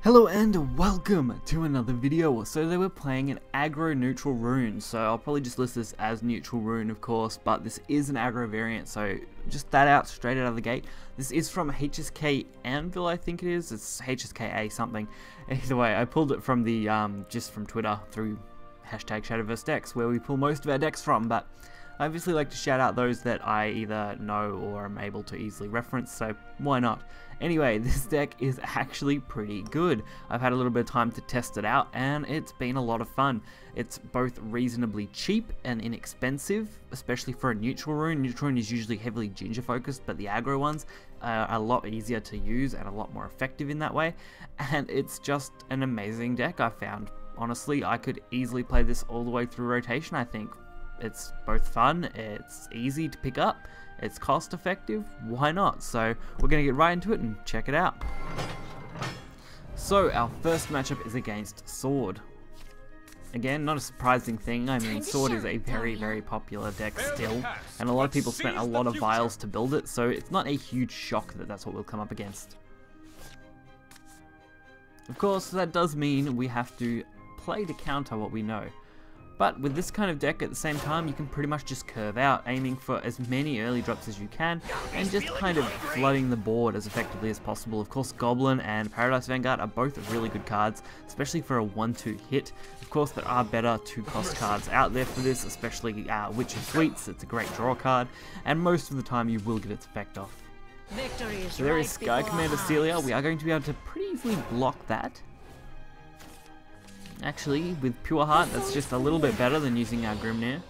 Hello and welcome to another video. So today we're playing an aggro neutral rune, so I'll probably just list this as neutral rune of course, but this is an aggro variant, so just that out straight out of the gate. This is from HSK Anvil, I think it is. It's HSKA something. Either way, I pulled it from the just from Twitter through hashtag Shadowverse decks, where we pull most of our decks from, but I obviously like to shout out those that I either know or am able to easily reference, so why not? Anyway, this deck is actually pretty good. I've had a little bit of time to test it out and it's been a lot of fun. It's both reasonably cheap and inexpensive, especially for a neutral rune. Neutral rune is usually heavily ginger focused, but the aggro ones are a lot easier to use and a lot more effective in that way. And it's just an amazing deck, I found. Honestly, I could easily play this all the way through rotation, I think. It's both fun, it's easy to pick up, it's cost effective, why not? So we're going to get right into it and check it out. So our first matchup is against Sword. Again, not a surprising thing. I mean, Sword is a very popular deck still, and a lot of people spent a lot of vials to build it, so it's not a huge shock that that's what we'll come up against. Of course, that does mean we have to play to counter what we know. But with this kind of deck at the same time, you can pretty much just curve out, aiming for as many early drops as you can, and just kind of flooding the board as effectively as possible. Of course, Goblin and Paradise Vanguard are both really good cards, especially for a 1-2 hit. Of course, there are better 2-cost cards out there for this, especially Witch of Sweets. It's a great draw card, and most of the time you will get its effect off. So there is Sky Commander Celia. We are going to be able to pretty easily block that. Actually, with Pure Heart, that's just a little bit better than using our Grimnir.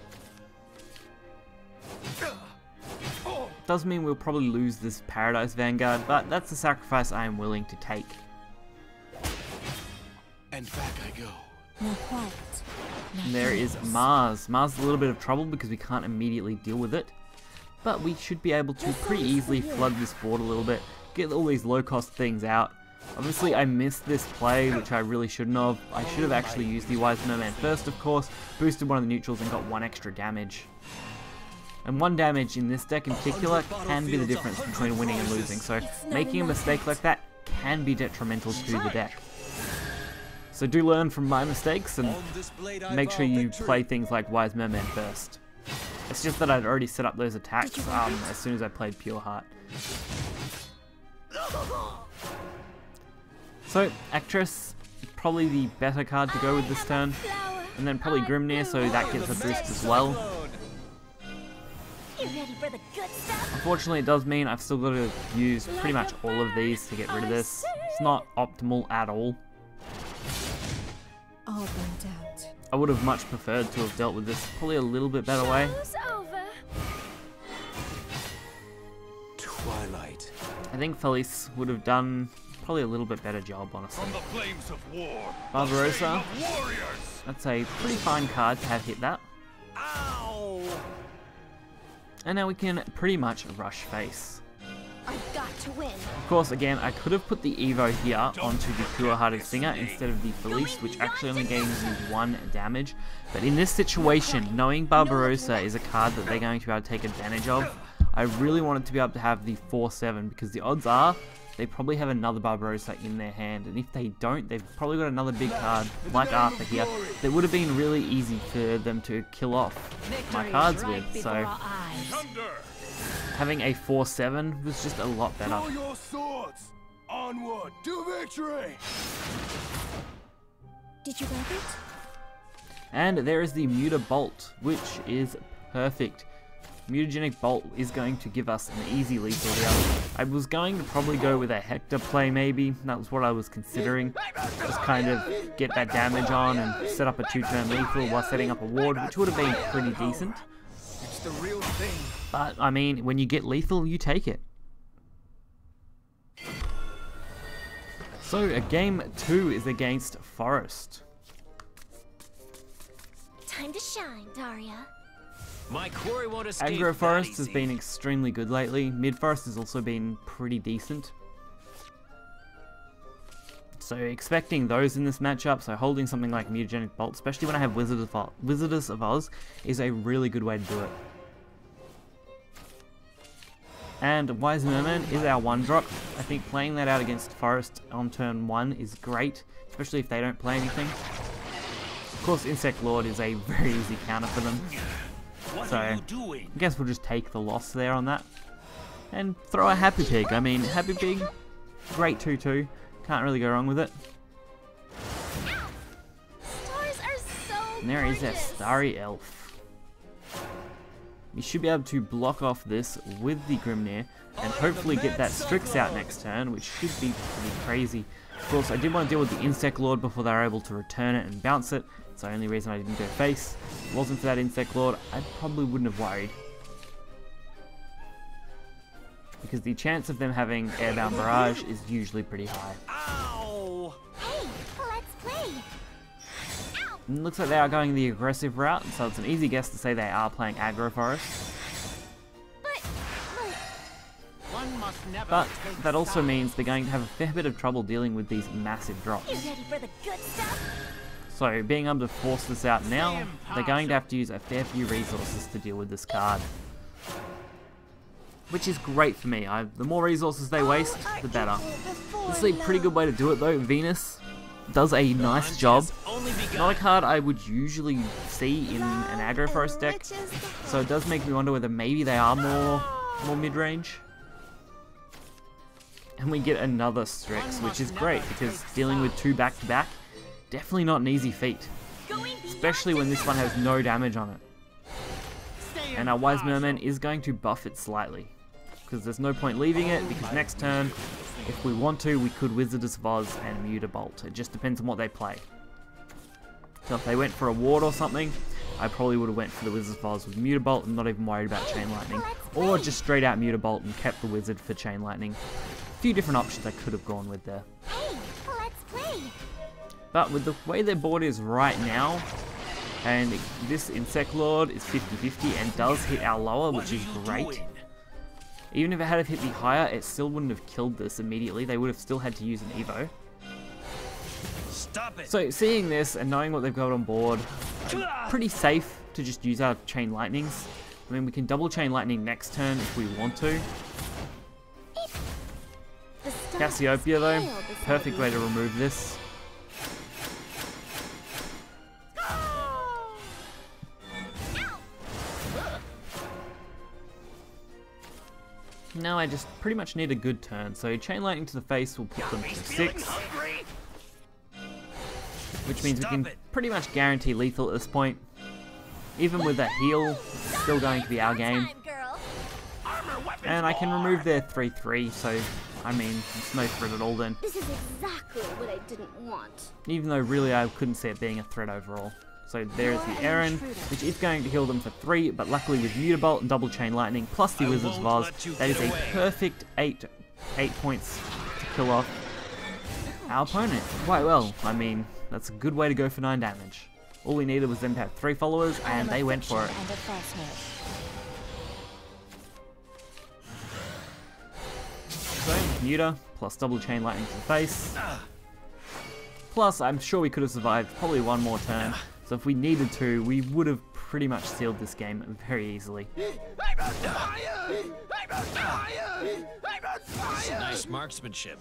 Does mean we'll probably lose this Paradise Vanguard, but that's the sacrifice I am willing to take. And back I go. And there is Mars. Mars is a little bit of trouble because we can't immediately deal with it, but we should be able to pretty easily flood this board a little bit, get all these low-cost things out. Obviously, I missed this play, which I really shouldn't have. I should have actually used the Wise Merman first, of course, boosted one of the neutrals and got 1 extra damage. And 1 damage in this deck in particular can be the difference between winning and losing, so making a mistake like that can be detrimental to the deck. So do learn from my mistakes and make sure you play things like Wise Merman first. It's just that I'd already set up those attacks as soon as I played Pure Heart. So, Actress, probably the better card to go with this turn, and then probably Grimnir, so that gets a boost as well. Unfortunately, it does mean I've still got to use pretty much all of these to get rid of this. It's not optimal at all. I would have much preferred to have dealt with this probably a little bit better way. Twilight. I think Felice would have done probably a little bit better job, honestly. Barbarossa, that's a pretty fine card to have hit that. And now we can pretty much rush face. I've got to win. Of course, again, I could have put the Evo here onto the Pure Hearted Singer instead of the Felice, which actually only gains you 1 damage. But in this situation, knowing Barbarossa is a card that they're going to be able to take advantage of, I really wanted to be able to have the 4-7, because the odds are they probably have another Barbarossa in their hand, and if they don't, they've probably got another big card like Arthur here that would have been really easy for them to kill off my cards with. So having a 4-7 was just a lot better. Your swords. Onward to victory. Did you like it? And there is the Muta Bolt, which is perfect. Mutagenic Bolt is going to give us an easy lethal here. I was going to probably go with a Hector play maybe, that was what I was considering. Just kind of get that damage on and set up a 2-turn lethal while setting up a ward, which would have been pretty decent. It's the real thing. But, I mean, when you get lethal, you take it. So, game 2 is against Forest. Time to shine, Daria. My quarry won't escape. Aggro Forest has been extremely good lately. Mid Forest has also been pretty decent. So expecting those in this matchup, so holding something like Mutagenic Bolt, especially when I have Wizardess of Oz, is a really good way to do it. And Wise Merman is our 1-drop. I think playing that out against Forest on turn 1 is great, especially if they don't play anything. Of course, Insect Lord is a very easy counter for them. So, I guess we'll just take the loss there on that. And throw a Happy Pig. I mean, Happy Pig, great 2-2. Can't really go wrong with it. Stars are so And there is our gorgeous. Starry Elf. We should be able to block off this with the Grimnir and hopefully get that Strix out next turn, which should be pretty crazy. Of course, I did want to deal with the Insect Lord before they were able to return it and bounce it. It's the only reason I didn't go face. If it wasn't for that Insect Lord, I probably wouldn't have worried. Because the chance of them having Airbound Barrage is usually pretty high. Ow! Hey, let's play. Ow! And it looks like they are going the aggressive route, so it's an easy guess to say they are playing aggro forest. One must never But take that also sides. means they're going to have a fair bit of trouble dealing with these massive You drops. ready for the good stuff? So being able to force this out now, they're going to have to use a fair few resources to deal with this card. Which is great for me. The more resources they waste, the better. This is a pretty good way to do it though. Venus does a nice job. Only begun. Not a card I would usually see in an aggro forest deck, so it does make me wonder whether maybe they are more mid-range. And we get another Strix, which is great because dealing with 2 back-to-back, definitely not an easy feat. Especially when this one has no damage on it. And our Wise Merman is going to buff it slightly, because there's no point leaving it, because next turn, if we want to, we could Wizard's Voz and Mutabolt. It just depends on what they play. So if they went for a ward or something, I probably would have went for the Wizard's Voz with Mutabolt and not even worried about Chain Lightning. Or just straight out Mutabolt and kept the Wizard for Chain Lightning. A few different options I could have gone with there. Hey, let's play. But with the way their board is right now, and this Insect Lord is 50-50 and does hit our lower, which is great. Even if it had hit the higher, it still wouldn't have killed this immediately. They would have still had to use an Evo. Stop it. So seeing this and knowing what they've got on board, pretty safe to just use our Chain Lightnings. I mean, we can double Chain Lightning next turn if we want to. The stars Cassiopeia though, sail beside perfect me. way to remove this. Now I just pretty much need a good turn, so Chain Lightning to the face will put them to 6, which means we can pretty much guarantee lethal at this point. Even with that heal, it's still going to be our game. Time, girl. And I can remove their 3-3, so I mean, it's no threat at all then. This is exactly what I didn't want. Even though really I couldn't see it being a threat overall. So there is the Aaron, which is going to heal them for 3, but luckily with Mutabolt and double Chain Lightning plus the Wizard's Voz, that is a perfect 8 points to kill off our opponent quite well. I mean, that's a good way to go for 9 damage. All we needed was them to have 3 followers, and they went for it. So, Muta plus double Chain Lightning to the face. Plus, I'm sure we could have survived probably one more turn. So if we needed to, we would have pretty much sealed this game very easily. Nice marksmanship.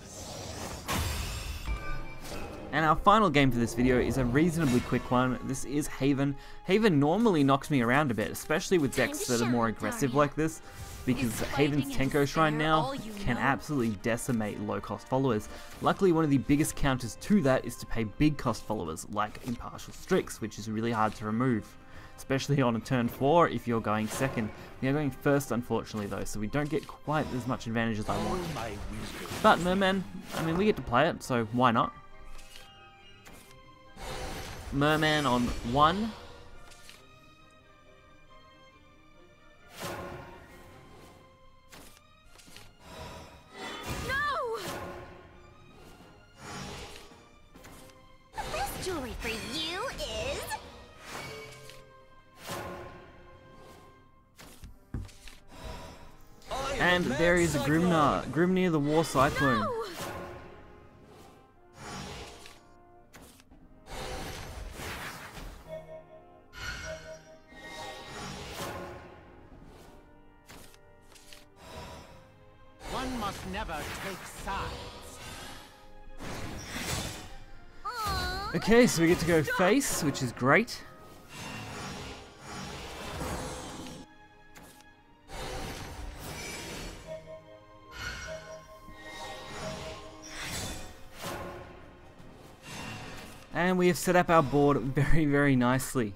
And our final game for this video is a reasonably quick one. This is Haven. Haven normally knocks me around a bit, especially with decks that are more aggressive like this, because Haven's Tenko Shrine now can absolutely decimate low-cost followers. Luckily, one of the biggest counters to that is to pay big-cost followers, like Impartial Strix, which is really hard to remove, especially on a turn 4 if you're going second. We are going first, unfortunately, though, so we don't get quite as much advantage as I want. But Merman, I mean, we get to play it, so why not? Merman on 1. No! The best jewelry for you is... And there is a Grimnir the War Cyclone. No! never take sides. Okay, so we get to go face, which is great. And we have set up our board very, very nicely.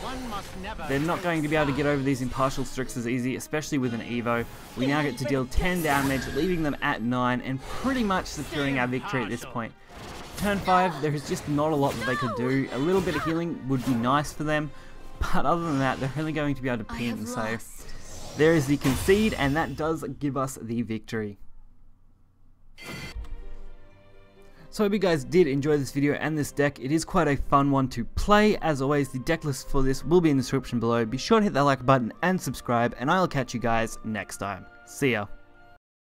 One must never They're not going to be able to get over these impartial Strix as easy, especially with an Evo. We now get to deal 10 damage, leaving them at 9, and pretty much securing our victory at this point. Turn 5, there is just not a lot that they could do. A little bit of healing would be nice for them, but other than that, they're only going to be able to pin. So there is the concede, and that does give us the victory. So I hope you guys did enjoy this video and this deck. It is quite a fun one to play. As always, the deck list for this will be in the description below. Be sure to hit that like button and subscribe, and I'll catch you guys next time. See ya.